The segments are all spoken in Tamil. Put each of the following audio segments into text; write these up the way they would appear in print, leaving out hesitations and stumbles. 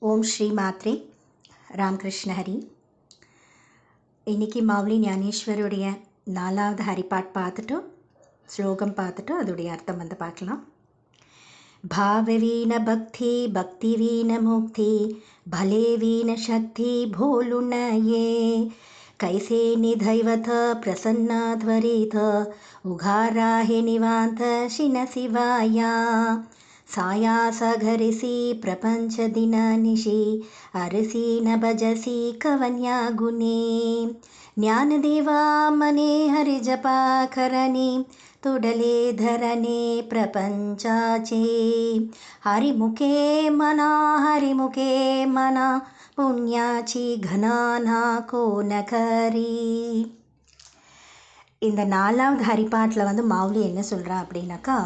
ஓம் ஸ்ரீ மாத்ரே ராமகிருஷ்ண ஹரி. இன்றைக்கி மௌலி ஞானேஸ்வருடைய 4வது ஹரிபாட் பார்த்துட்டு ஸ்லோகம் பார்த்துட்டு அதோடைய அர்த்தம் பார்க்கலாம். भाववीन भक्ति भक्तिवीन मुक्ति भले वीन शक्ति भोलुन ये कैसे निधैवत प्रसन्न त्वरित उघारा हे निवांत शिन शिवाया सायास घरिसी प्रपंच दिन निशि अरसी न भजसी कवन्या गुणे ज्ञानदेवा मने हरि जपा करनी तुडले धरणे प्रपंचाचे हरिमुखे मना पुण्याची घनाना कोण करी. இந்த 4வது ஹரிபாட்டில் மௌலி என்ன சொல்கிறா அப்படின்னாக்கா,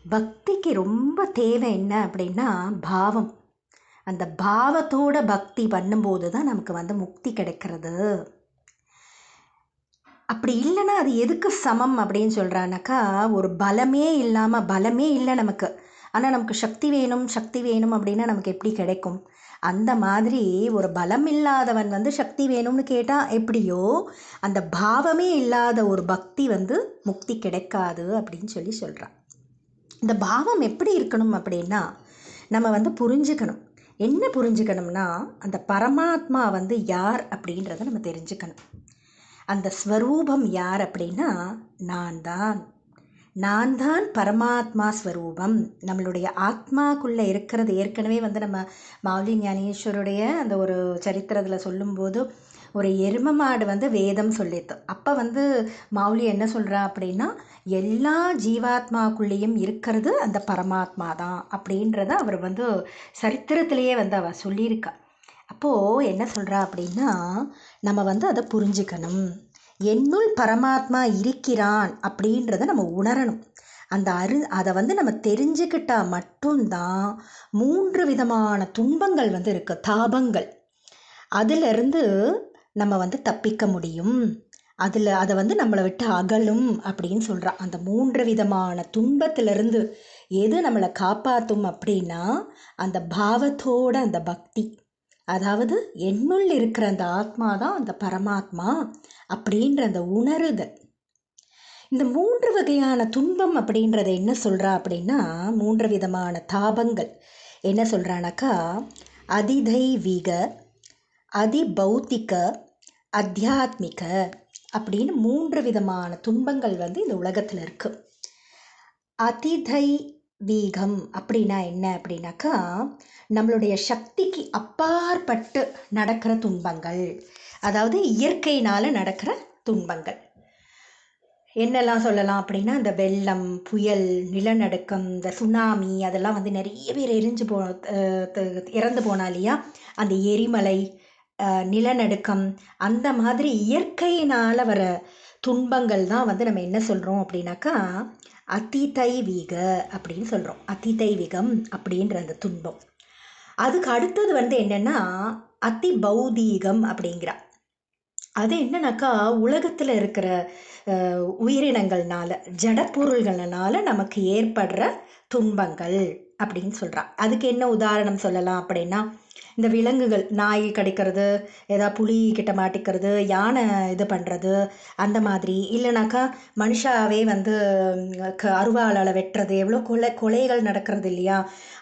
பக்திக்கு ரொம்ப தேவை என்ன அப்படின்னா பாவம். அந்த பாவத்தோட பக்தி பண்ணும்போது தான் நமக்கு முக்தி கிடைக்கிறது. அப்படி இல்லைன்னா அது எதுக்கு சமம் அப்படின்னு சொல்கிறானாக்கா, ஒரு பலமே இல்லை நமக்கு, ஆனால் நமக்கு சக்தி வேணும் அப்படின்னா நமக்கு எப்படி கிடைக்கும்? அந்த மாதிரி ஒரு பலம் இல்லாதவன் சக்தி வேணும்னு கேட்டால் எப்படியோ, அந்த பாவமே இல்லாத ஒரு பக்தி முக்தி கிடைக்காது அப்படின்னு சொல்கிறான். இந்த பாவம் எப்படி இருக்கணும் அப்படின்னா, நம்ம புரிஞ்சுக்கணும். என்ன புரிஞ்சுக்கணும்னா, அந்த பரமாத்மா யார் அப்படின்றத நம்ம தெரிஞ்சுக்கணும். அந்த ஸ்வரூபம் யார் அப்படின்னா நான் தான் பரமாத்மா ஸ்வரூபம். நம்மளுடைய ஆத்மாக்குள்ளே இருக்கிறது ஏற்கனவே நம்ம மௌலி ஞானேஸ்வருடைய அந்த ஒரு சரித்திரத்தில் சொல்லும்போது, ஒரு எரும மாடு வேதம் சொல்லித்து. அப்போ மௌலி என்ன சொல்கிறா அப்படின்னா, எல்லா ஜீவாத்மாக்குள்ளேயும் இருக்கிறது அந்த பரமாத்மா தான் அப்படின்றத அவர் சரித்திரத்திலேயே அவ சொல்லியிருக்கா. அப்போது என்ன சொல்கிறா அப்படின்னா, நம்ம அதை புரிஞ்சுக்கணும். என்னுள் பரமாத்மா இருக்கிறான் அப்படின்றத நம்ம உணரணும். அதை நம்ம தெரிஞ்சுக்கிட்டால் மட்டும்தான் 3 விதமான துன்பங்கள் இருக்குது, தாபங்கள். அதிலிருந்து நம்ம தப்பிக்க முடியும். அதை நம்மளை விட்டு அகலும் அப்படின்னு சொல்கிறான். அந்த 3 விதமான துன்பத்திலிருந்து எது நம்மளை காப்பாற்றும் அப்படின்னா, அந்த பாவத்தோட அந்த பக்தி. அதாவது என்னுள் இருக்கிற அந்த ஆத்மா தான் அந்த பரமாத்மா அப்படின்ற அந்த உணருதல். இந்த 3 வகையான துன்பம் அப்படின்றத என்ன சொல்கிறா அப்படின்னா, 3 விதமான தாபங்கள் என்ன சொல்கிறானாக்கா, அதிதைவீக, அதிபௌத்திக, அத்தியாத்மிக அப்படின்னு 3 விதமான துன்பங்கள் இந்த உலகத்தில் இருக்குது. அதிதைவீகம் அப்படின்னா என்ன அப்படின்னாக்கா, நம்மளுடைய சக்திக்கு அப்பாற்பட்டு நடக்கிற துன்பங்கள். அதாவது இயற்கையினால் நடக்கிற துன்பங்கள். என்னெல்லாம் சொல்லலாம் அப்படின்னா, இந்த வெள்ளம், புயல், நிலநடுக்கம், இந்த சுனாமி, அதெல்லாம் நிறைய பேர் இறந்து போனா இல்லையா, அந்த எரிமலை, நிலநடுக்கம், அந்த மாதிரி இயற்கையினால் வர துன்பங்கள் தான் நம்ம என்ன சொல்கிறோம் அப்படின்னாக்கா அதிதைவீக அப்படின்னு சொல்கிறோம். அதிதைவீகம் அப்படின்ற அந்த துன்பம். அதுக்கு அடுத்தது என்னென்னா அதிபௌதீகம் அப்படிங்கிறா. அது என்னன்னாக்கா, உலகத்தில் இருக்கிற உயிரினங்கள்னால, ஜடப்பொருள்கள்னால நமக்கு ஏற்படுற துன்பங்கள் அப்படின்னு சொல்கிறான். அதுக்கு என்ன உதாரணம் சொல்லலாம் அப்படின்னா, இந்த விலங்குகள், நாய் கடிக்கிறது, ஏதாவது புலி கிட்ட மாட்டிக்கிறது, யானை இது பண்ணுறது, அந்த மாதிரி. இல்லைனாக்கா மனுஷாவே அருவாளால் வெட்டுறது, எவ்வளோ கொலைகள் நடக்கிறது இல்லையா,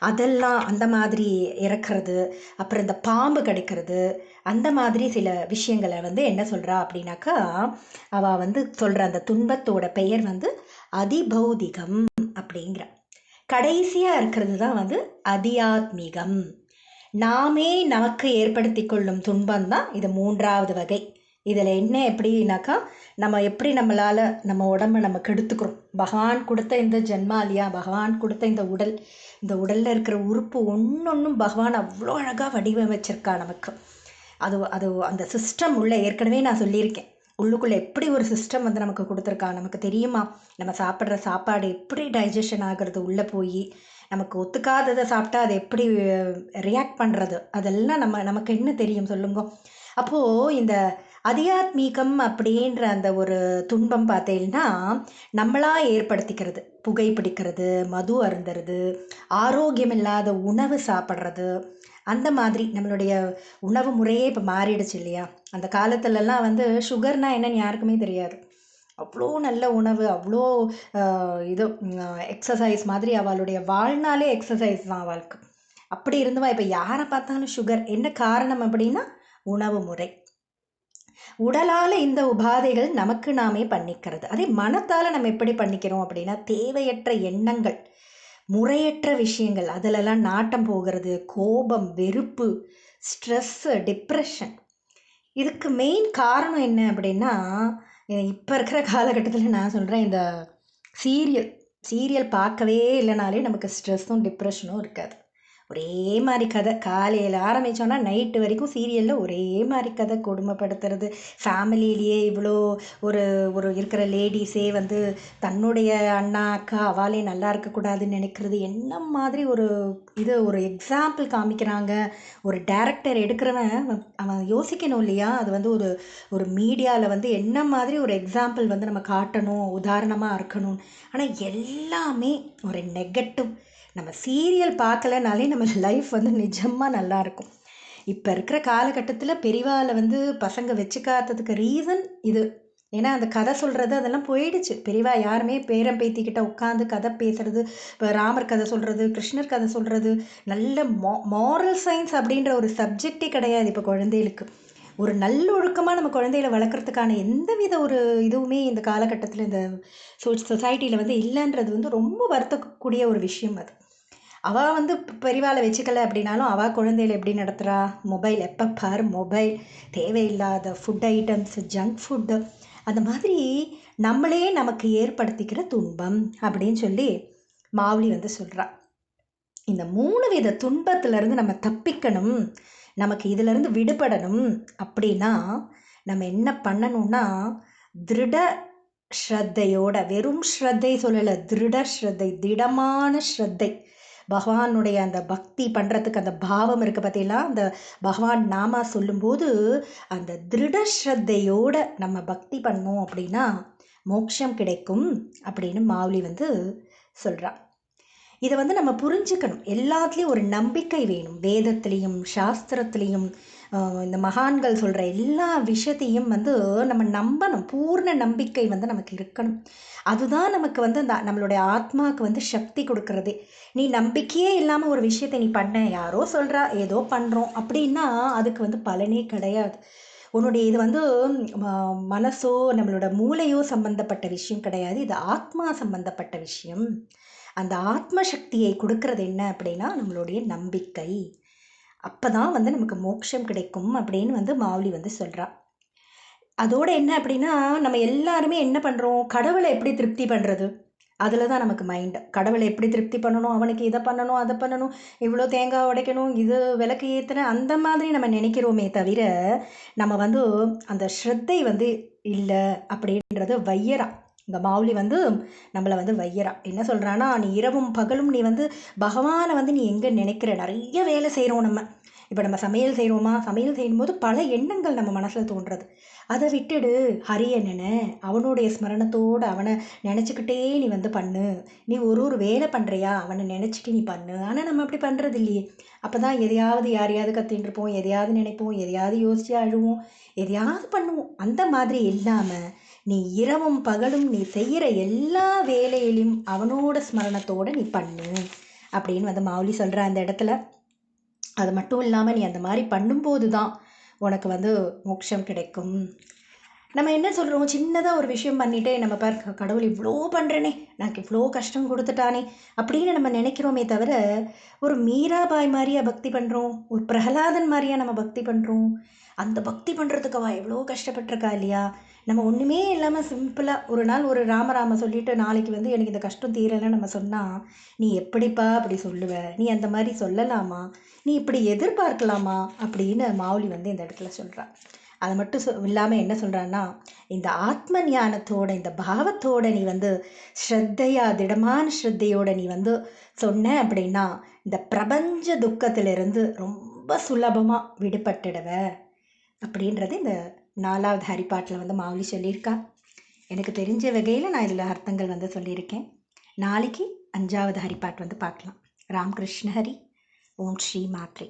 அதெல்லாம் அந்த மாதிரி இறக்கிறது. அப்புறம் இந்த பாம்பு கடிக்கிறது, அந்த மாதிரி சில விஷயங்களை என்ன சொல்கிறா அப்படின்னாக்கா, அவள் சொல்கிற அந்த துன்பத்தோட பெயர் அதிபௌதிகம் அப்படிங்கிற. கடைசியாக இருக்கிறது தான் அதியாத்மிகம். நாமே நமக்கு ஏற்படுத்தி கொள்ளும் துன்பம் தான் இது 3வது வகை. இதில் என்ன எப்படின்னாக்கா, நம்ம எப்படி நம்மளால் நம்ம உடம்பை நம்ம கெடுத்துக்கிறோம். பகவான் கொடுத்த இந்த ஜென்மா இல்லையா, பகவான் கொடுத்த இந்த உடலில் இருக்கிற உறுப்பு ஒன்றொன்றும் பகவான் அவ்வளோ அழகாக வடிவமைச்சிருக்கா நமக்கு. அது அந்த சிஸ்டம் உள்ள ஏற்கனவே நான் சொல்லியிருக்கேன். உள்ளுக்குள்ளே எப்படி ஒரு சிஸ்டம் நமக்கு கொடுத்துருக்கா, நமக்கு தெரியுமா? நம்ம சாப்பிட்ற சாப்பாடு எப்படி டைஜஷன் ஆகிறது, உள்ளே போய் நமக்கு ஒத்துக்காததை சாப்பிட்டா அது எப்படி ரியாக்ட் பண்ணுறது, அதெல்லாம் நமக்கு என்ன தெரியும் சொல்லுங்க. அப்போது இந்த அதியாத்மீகம் அப்படின்ற அந்த ஒரு துன்பம் பார்த்தீங்கன்னா நம்மளாக ஏற்படுத்திக்கிறது. புகைப்பிடிக்கிறது, மது அருந்துறது, ஆரோக்கியம் இல்லாத உணவு சாப்பிட்றது, அந்த மாதிரி நம்மளுடைய உணவு முறையே இப்போ மாறிடுச்சு இல்லையா? அந்த காலத்துலலாம் வந்து சுகர்னா என்னன்னு யாருக்குமே தெரியாது. அவ்வளோ நல்ல உணவு, அவ்வளோ இது எக்ஸசைஸ் மாதிரி அவளுடைய வாழ்நாளே எக்ஸசைஸ் தான் அவளுக்கு. அப்படி இருந்தவா இப்போ யாரை பார்த்தாலும் சுகர். என்ன காரணம் அப்படின்னா உணவு முறை. உடலால் இந்த உபாதைகள் நமக்கு நாமே பண்ணிக்கிறது. அதே மனத்தால் நம்ம எப்படி பண்ணிக்கிறோம் அப்படின்னா தேவையற்ற எண்ணங்கள், முறையற்ற விஷயங்கள், அதிலெல்லாம் நாட்டம் போகிறது, கோபம், வெறுப்பு, ஸ்ட்ரெஸ்ஸு, டிப்ரெஷன். இதுக்கு மெயின் காரணம் என்ன அப்படின்னா இப்போ இருக்கிற காலகட்டத்தில் நான் சொல்கிறேன், இந்த சீரியல் சீரியல் பார்க்கவே இல்லைனாலே நமக்கு ஸ்ட்ரெஸ்ஸும் டிப்ரெஷனும் இருக்காது. ஒரே மாதிரி கதை, காலையில் ஆரம்பித்தோன்னா நைட்டு வரைக்கும் சீரியலில் ஒரே மாதிரி கதை, கொடுமைப்படுத்துறது, ஃபேமிலியிலேயே இவ்வளோ ஒரு ஒரு இருக்கிற லேடிஸே வந்து தன்னுடைய அண்ணா அக்கா அவாலே நல்லா இருக்கக்கூடாதுன்னு நினைக்கிறது, என்ன மாதிரி ஒரு இது ஒரு எக்ஸாம்பிள் காமிக்கிறாங்க. ஒரு டைரக்டர் எடுக்கிறவன் அவன் யோசிக்கணும் இல்லையா? அது வந்து ஒரு ஒரு மீடியாவில் வந்து என்ன மாதிரி ஒரு எக்ஸாம்பிள் வந்து நம்ம காட்டணும், உதாரணமாக இருக்கணும். ஆனால் எல்லாமே ஒரு நெகட்டிவ். நம்ம சீரியல் பார்க்கலனாலே நம்ம லைஃப் வந்து நிஜமாக நல்லாயிருக்கும். இப்போ இருக்கிற காலகட்டத்தில் பெரியவாவில் வந்து பசங்க வச்சுக்காததுக்கு ரீசன் இது. ஏன்னா அந்த கதை சொல்கிறது அதெல்லாம் போயிடுச்சு. பெரியவா யாருமே பேரன் பேத்திக்கிட்ட உட்காந்து கதை பேசுறது, இப்போ ராமர் கதை சொல்கிறது, கிருஷ்ணர் கதை சொல்கிறது, நல்ல மாரல் சயின்ஸ் அப்படின்ற ஒரு சப்ஜெக்டே கிடையாது இப்போ குழந்தைகளுக்கு. ஒரு நல்லொழுக்கமாக நம்ம குழந்தைகளை வளர்க்குறதுக்கான எந்தவித ஒரு இதுவுமே இந்த காலகட்டத்தில் இந்த சொசைட்டியில் வந்து இல்லைன்றது வந்து ரொம்ப வருத்தக்கூடிய ஒரு விஷயம் அது. அவள் வந்து பெரியவாளை வச்சுக்கல அப்படின்னாலும் அவள் குழந்தைகளை எப்படி நடத்துகிறா? மொபைல், எப்போ பார் மொபைல், தேவையில்லாத ஃபுட் ஐட்டம்ஸ், ஜங்க் ஃபுட்டு, அந்த மாதிரி நம்மளே நமக்கு ஏற்படுத்திக்கிற துன்பம் அப்படின்னு சொல்லி மாவுளி வந்து சொல்கிறா. இந்த 3 வித துன்பத்திலேருந்து நம்ம தப்பிக்கணும், நமக்கு இதிலேருந்து விடுபடணும் அப்படின்னா நம்ம என்ன பண்ணணும்னா திருட ஸ்ரத்தையோட, வெறும் ஸ்ரத்தை சொல்லலை, திருட ஸ்ரத்தை, திடமான ஸ்ரத்தை, பகவானுடைய அந்த பக்தி பண்ணுறதுக்கு அந்த பாவம் இருக்குது பார்த்தீங்களா? அந்த பகவான் நாமா சொல்லும்போது அந்த திருட ஸ்ரத்தையோட நம்ம பக்தி பண்ணோம் அப்படின்னா மோட்சம் கிடைக்கும் அப்படின்னு மாவுளி வந்து சொல்கிறான். இதை வந்து நம்ம புரிஞ்சுக்கணும். எல்லாத்துலேயும் ஒரு நம்பிக்கை வேணும். வேதத்துலேயும் சாஸ்திரத்துலேயும் இந்த மகான்கள் சொல்கிற எல்லா விஷயத்தையும் வந்து நம்ம நம்பணும். பூர்ண நம்பிக்கை வந்து நமக்கு இருக்கணும். அதுதான் நமக்கு வந்து அந்த நம்மளுடைய ஆத்மாவுக்கு வந்து சக்தி கொடுக்கறதே. நீ நம்பிக்கையே இல்லாமல் ஒரு விஷயத்தை நீ பண்ண, யாரோ சொல்கிறா ஏதோ பண்ணுறோம் அப்படின்னா அதுக்கு வந்து பலனே கிடையாது. உன்னுடைய இது வந்து மனசோ நம்மளோட மூளையோ சம்பந்தப்பட்ட விஷயம் கிடையாது. இது ஆத்மா சம்பந்தப்பட்ட விஷயம். அந்த ஆத்ம சக்தியை கொடுக்கறது என்ன அப்படின்னா நம்மளுடைய நம்பிக்கை. அப்போ தான் வந்து நமக்கு மோட்சம் கிடைக்கும் அப்படின்னு வந்து மாவுளி வந்து சொல்கிறா. அதோடு என்ன அப்படின்னா நம்ம எல்லாருமே என்ன பண்ணுறோம், கடவுளை எப்படி திருப்தி பண்ணுறது, அதில் தான் நமக்கு மைண்டு. கடவுளை எப்படி திருப்தி பண்ணணும், அவனுக்கு இதை பண்ணணும், அதை பண்ணணும், இவ்வளோ தேங்காய் உடைக்கணும், இது விளக்கு ஏற்றுன, அந்த மாதிரி நம்ம நினைக்கிறோமே தவிர நம்ம வந்து அந்த ஸ்ரத்தை வந்து இல்லை அப்படின்றது வையரா. இந்த மாவுளி வந்து நம்மளை வந்து வையரா என்ன சொல்கிறான்னா, நீ இரவும் பகலும் நீ வந்து பகவானை வந்து நீ எங்கே நினைக்கிற, நிறைய வேலை செய்கிறோம் நம்ம. இப்போ நம்ம சமையல் செய்கிறோமா, சமையல் செய்யும்போது பல எண்ணங்கள் நம்ம மனசில் தோன்றுறது. அதை விட்டுடு, ஹரியை நினை, அவனுடைய ஸ்மரணத்தோடு அவனை நினச்சிக்கிட்டே நீ வந்து பண்ணு. நீ ஒரு ஒரு வேலை பண்ணுறியா அவனை நினச்சிட்டு நீ பண்ணு. ஆனால் நம்ம அப்படி பண்ணுறது இல்லையே. அப்போ தான் எதையாவது யாரையாவது கத்தின்னு இருப்போம், எதையாவது நினைப்போம், எதையாவது யோசிச்சு அழுவோம், எதையாவது பண்ணுவோம். அந்த மாதிரி இல்லாமல் நீ இரவும் பகலும் நீ செய்கிற எல்லா வேலையிலையும் அவனோட ஸ்மரணத்தோடு நீ பண்ணு அப்படின்னு வந்து மாவுளி சொல்கிற அந்த இடத்துல. அது மட்டும் இல்லாமல் நீ அந்த மாதிரி பண்ணும்போது தான் உனக்கு வந்து மோட்சம் கிடைக்கும். நம்ம என்ன சொல்கிறோம், சின்னதாக ஒரு விஷயம் பண்ணிவிட்டே நம்ம கடவுள் இவ்வளோ பண்ணுறேனே, எனக்கு இவ்வளோ கஷ்டம் கொடுத்துட்டானே அப்படின்னு நம்ம நினைக்கிறோமே தவிர, ஒரு மீராபாய் மாதிரியா பக்தி பண்ணுறோம், ஒரு பிரகலாதன் மாதிரியா நம்ம பக்தி பண்ணுறோம். அந்த பக்தி பண்ணுறதுக்கு அவள் எவ்வளோ கஷ்டப்பட்டிருக்கா இல்லையா? நம்ம ஒன்றுமே இல்லாமல் சிம்பிளாக ஒரு நாள் ஒரு ராமராம சொல்லிவிட்டு நாளைக்கு வந்து எனக்கு இந்த கஷ்டம் தீரலைன்னு நம்ம சொன்னால், நீ எப்படிப்பா அப்படி சொல்லுவ, நீ அந்த மாதிரி சொல்லலாமா, நீ இப்படி எதிர்பார்க்கலாமா அப்படின்னு மாவுளி வந்து இந்த இடத்துல சொல்கிறான். அது மட்டும் இல்லாமல் என்ன சொல்கிறான்னா, இந்த ஆத்ம ஞானத்தோட இந்த பாவத்தோட நீ வந்து ஸ்ரத்தையா, திடமான ஸ்ரத்தையோட நீ வந்து சொன்ன அப்படின்னா இந்த பிரபஞ்ச துக்கத்திலிருந்து ரொம்ப சுலபமாக விடுபட்டுடுவ அப்படின்றது இந்த 4வது ஹரிப்பாட்டில் வந்து மாவுலி சொல்லியிருக்கா. எனக்கு தெரிஞ்ச வகையில் நான் இதில் அர்த்தங்கள் வந்து சொல்லியிருக்கேன். நாளைக்கு 5வது ஹரிப்பாட் வந்து பார்க்கலாம். ராம்கிருஷ்ண ஹரி. ஓம் ஸ்ரீ மாத்ரே.